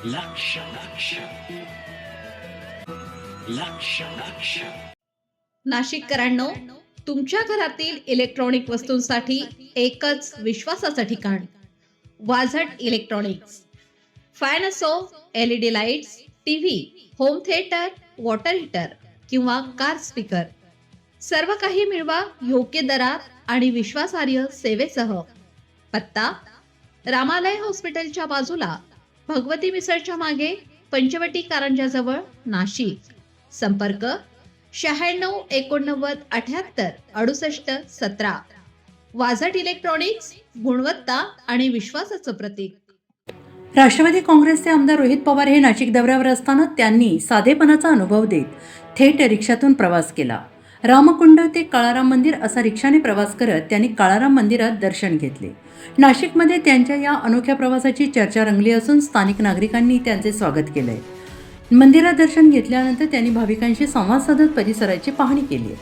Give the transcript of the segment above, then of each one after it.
लक्ष लक्ष लक्ष लक्ष नाशिककरांनो, तुमच्या घरातील इलेक्ट्रॉनिक वस्तूंसाठी एकच विश्वासाचं ठिकाण वाझट इलेक्ट्रॉनिक्स. फॅन असो, LED lights, TV, home theatre, water heater किंवा कार स्पीकर, सर्व काही मिळवा योग्य दरात आणि विश्वासार्ह सेवेसह. पत्ता: रामालय हॉस्पिटलच्या बाजूला, भगवती मिसळच्या मागे, पंचवटी कारंजाजवळ, नाशिक. संपर्क: 96 89 78 68 17. वाझट इलेक्ट्रॉनिक्स, गुणवत्ता आणि विश्वासाचं प्रतीक. राष्ट्रवादी काँग्रेसचे आमदार रोहित पवार हे नाशिक दौऱ्यावर असताना त्यांनी साधेपणाचा अनुभव देत थेट रिक्षातून प्रवास केला. रामकुंड ते काळाराम मंदिर असा रिक्षाने प्रवास करत त्यांनी काळाराम मंदिरात दर्शन घेतले. नाशिकमध्ये त्यांच्या या अनोख्या प्रवासाची चर्चा रंगली असून स्थानिक नागरिकांनी त्यांचे स्वागत केलंय. मंदिरात दर्शन घेतल्यानंतर त्यांनी भाविकांशी संवाद साधत परिसराची पाहणी केली.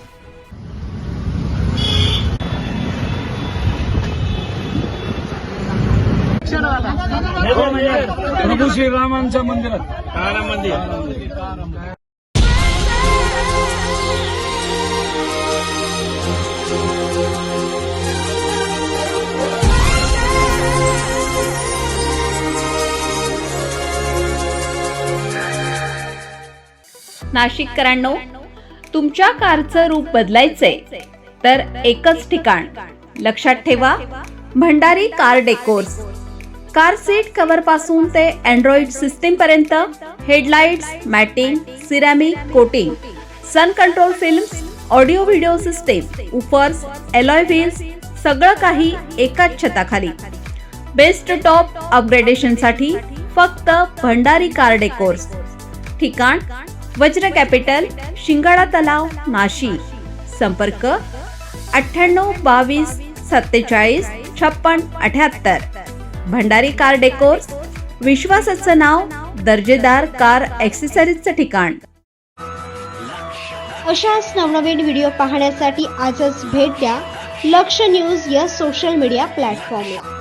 प्रभू श्रीरामांच्या मंदिरात काळाराम मंदिर. नाशिककरांनो, तुमच्या कारचं रूप बदलायचंय तर एकच ठिकाण. लक्षात ठेवा, Bhandari car decors. Car seat cover पासून ते अँड्रॉइड सिस्टीम पर्यंत, headlights, matting, ceramic coating, sun control films, audio video system, woofers, alloy wheels, सगळं काही एकाच छताखाली. बेस्ट टॉप अपग्रेडेशन साठी फक्त भंडारी कार डेकोर्स. ठिकाण: वज्र कॅपिटल, शिंगाडा तलाव, नाशिक. संपर्क: 98 22 47 56 78. भंडारी कार डेकोर्स, विश्वासाचं नाव, दर्जेदार कार ॲक्सेसरीजचं ठिकाण. अशाच नवनवीन व्हिडिओ पाहण्यासाठी आजच भेट द्या लक्ष न्यूज या सोशल मीडिया प्लॅटफॉर्मला.